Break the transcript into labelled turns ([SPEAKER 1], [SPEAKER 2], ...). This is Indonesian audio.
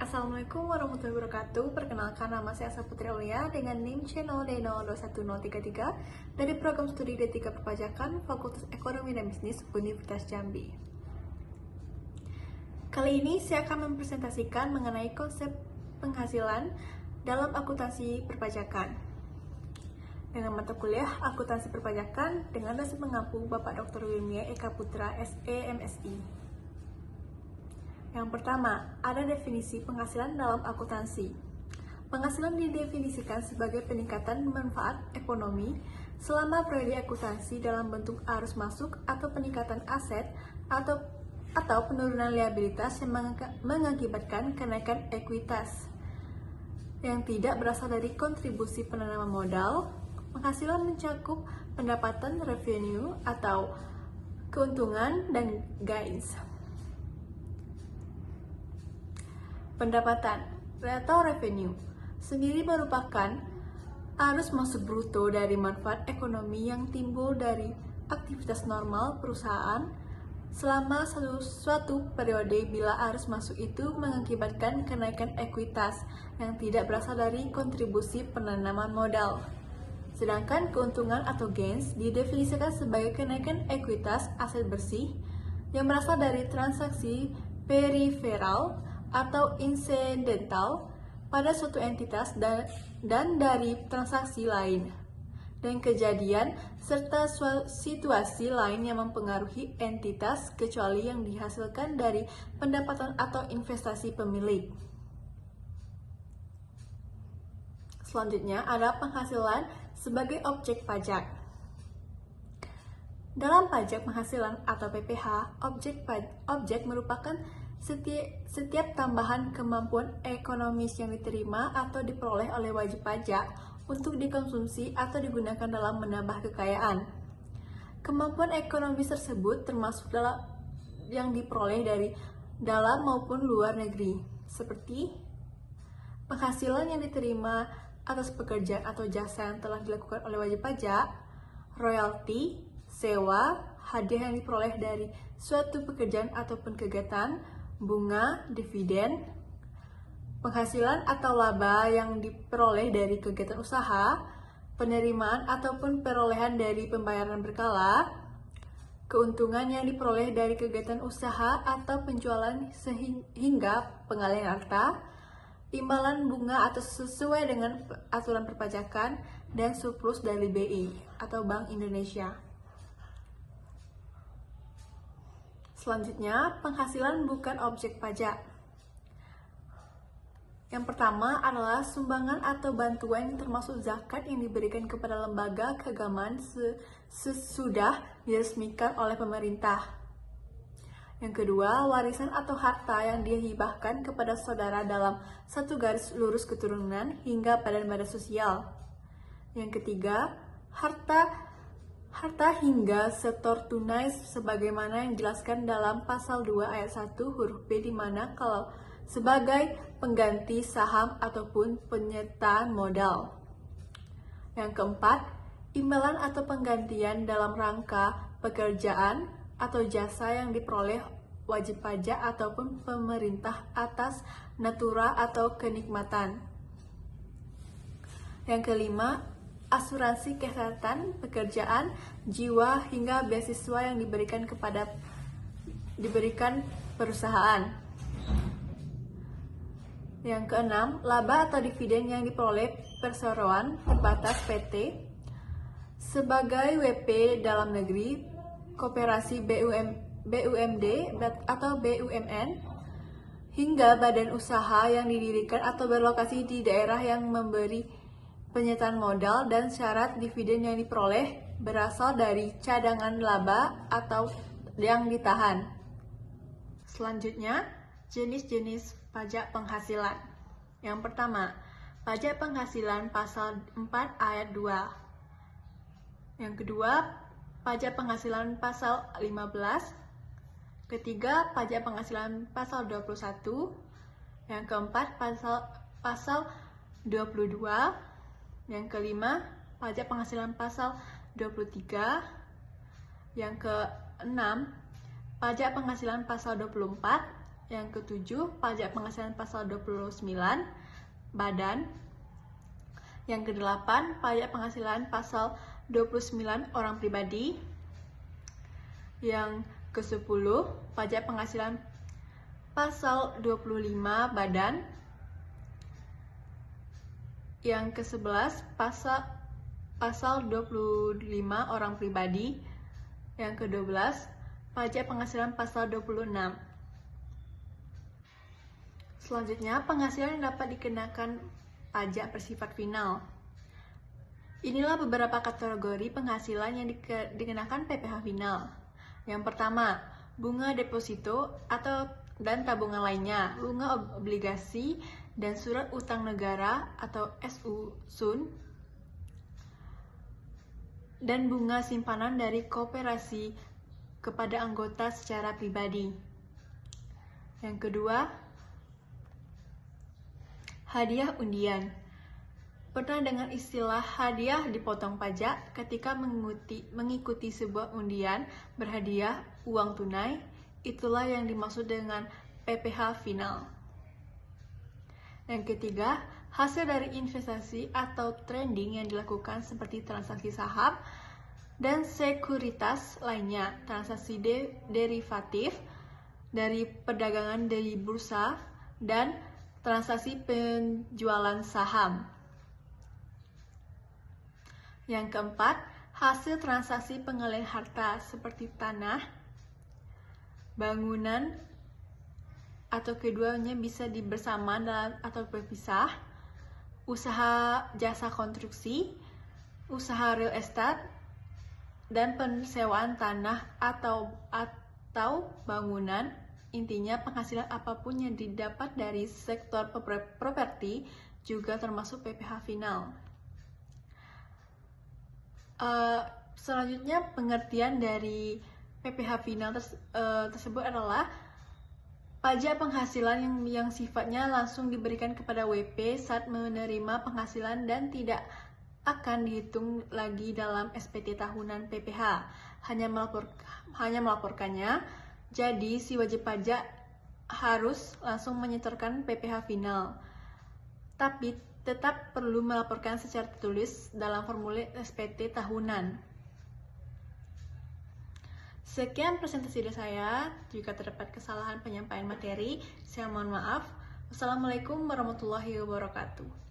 [SPEAKER 1] Assalamualaikum warahmatullahi wabarakatuh. Perkenalkan, nama saya Asa Putri Aulia dengan NIM channel D021033 dari Program Studi D3 Perpajakan Fakultas Ekonomi dan Bisnis Universitas Jambi. Kali ini saya akan mempresentasikan mengenai konsep penghasilan dalam akuntansi perpajakan dengan mata kuliah Akuntansi Perpajakan dengan dosen pengampu Bapak Dr. Wilmia Eka Putra, SE, MSI. Yang pertama, ada definisi penghasilan dalam akuntansi. Penghasilan didefinisikan sebagai peningkatan manfaat ekonomi selama periode akuntansi dalam bentuk arus masuk atau peningkatan aset atau penurunan liabilitas yang mengakibatkan kenaikan ekuitas yang tidak berasal dari kontribusi penanaman modal. Penghasilan mencakup pendapatan revenue atau keuntungan dan gains. Pendapatan atau revenue sendiri merupakan arus masuk bruto dari manfaat ekonomi yang timbul dari aktivitas normal perusahaan selama suatu periode bila arus masuk itu mengakibatkan kenaikan ekuitas yang tidak berasal dari kontribusi penanaman modal. Sedangkan keuntungan atau gains didefinisikan sebagai kenaikan ekuitas aset bersih yang berasal dari transaksi periferal atau insidental pada suatu entitas dan dari transaksi lain dan kejadian serta situasi lain yang mempengaruhi entitas kecuali yang dihasilkan dari pendapatan atau investasi pemilik. Selanjutnya ada penghasilan sebagai objek pajak. Dalam pajak penghasilan atau PPh, objek merupakan setiap tambahan kemampuan ekonomis yang diterima atau diperoleh oleh wajib pajak untuk dikonsumsi atau digunakan dalam menambah kekayaan. Kemampuan ekonomis tersebut termasuk dalam yang diperoleh dari dalam maupun luar negeri, seperti penghasilan yang diterima atas pekerjaan atau jasa yang telah dilakukan oleh wajib pajak, royalti, sewa, hadiah yang diperoleh dari suatu pekerjaan ataupun kegiatan, bunga, dividen, penghasilan atau laba yang diperoleh dari kegiatan usaha, penerimaan ataupun perolehan dari pembayaran berkala, keuntungan yang diperoleh dari kegiatan usaha atau penjualan hingga pengalihan harta, imbalan bunga atau sesuai dengan aturan perpajakan, dan surplus dari BI atau Bank Indonesia. Selanjutnya, penghasilan bukan objek pajak. Yang pertama adalah sumbangan atau bantuan yang termasuk zakat yang diberikan kepada lembaga keagamaan sesudah diresmikan oleh pemerintah. Yang kedua, warisan atau harta yang dihibahkan kepada saudara dalam satu garis lurus keturunan hingga badan-badan sosial. Yang ketiga, harta hingga setor tunai sebagaimana yang dijelaskan dalam pasal 2 ayat 1 huruf B, di mana kalau sebagai pengganti saham ataupun penyertaan modal. Yang keempat, imbalan atau penggantian dalam rangka pekerjaan atau jasa yang diperoleh wajib pajak ataupun pemerintah atas natura atau kenikmatan. Yang kelima, asuransi kesehatan pekerjaan, jiwa, hingga beasiswa yang diberikan perusahaan. Yang keenam, laba atau dividen yang diperoleh perseroan terbatas PT sebagai WP dalam negeri, koperasi BUMD atau BUMN, hingga badan usaha yang didirikan atau berlokasi di daerah yang memberi penyertaan modal, dan syarat dividen yang diperoleh berasal dari cadangan laba atau yang ditahan. Selanjutnya, jenis-jenis pajak penghasilan. Yang pertama, pajak penghasilan pasal 4 ayat 2. Yang kedua, pajak penghasilan pasal 15. Ketiga, pajak penghasilan pasal 21. Yang keempat, pasal 22. Yang kelima, pajak penghasilan pasal 23. Yang keenam, pajak penghasilan pasal 24. Yang ketujuh, pajak penghasilan pasal 29, badan. Yang kedelapan, pajak penghasilan pasal 29, orang pribadi. Yang ke-10, pajak penghasilan pasal 25, badan. Yang ke-11, pasal 25, orang pribadi. Yang ke-12, pajak penghasilan pasal 26. Selanjutnya, penghasilan yang dapat dikenakan pajak bersifat final. Inilah beberapa kategori penghasilan yang dikenakan PPh final. Yang pertama, bunga deposito dan tabungan lainnya, bunga obligasi dan surat utang negara atau SU-SUN, dan bunga simpanan dari koperasi kepada anggota secara pribadi. Yang kedua, hadiah undian. Pernah dengar istilah hadiah dipotong pajak ketika mengikuti sebuah undian berhadiah uang tunai? Itulah yang dimaksud dengan PPh final. Yang ketiga, hasil dari investasi atau trading yang dilakukan seperti transaksi saham dan sekuritas lainnya, transaksi derivatif dari perdagangan di bursa, dan transaksi penjualan saham. Yang keempat, hasil transaksi pengalihan harta seperti tanah, bangunan, atau keduanya bisa bersamaan atau berpisah, usaha jasa konstruksi, usaha real estate, dan pensewaan tanah atau bangunan. Intinya, penghasilan apapun yang didapat dari sektor properti juga termasuk PPh final. Selanjutnya, pengertian dari PPh final tersebut adalah pajak penghasilan yang sifatnya langsung diberikan kepada WP saat menerima penghasilan dan tidak akan dihitung lagi dalam SPT tahunan PPh, hanya melaporkannya. Jadi, si wajib pajak harus langsung menyetorkan PPh final, tapi tetap perlu melaporkan secara tertulis dalam formulir SPT tahunan. Sekian presentasi dari saya. Jika terdapat kesalahan penyampaian materi, saya mohon maaf. Wassalamualaikum warahmatullahi wabarakatuh.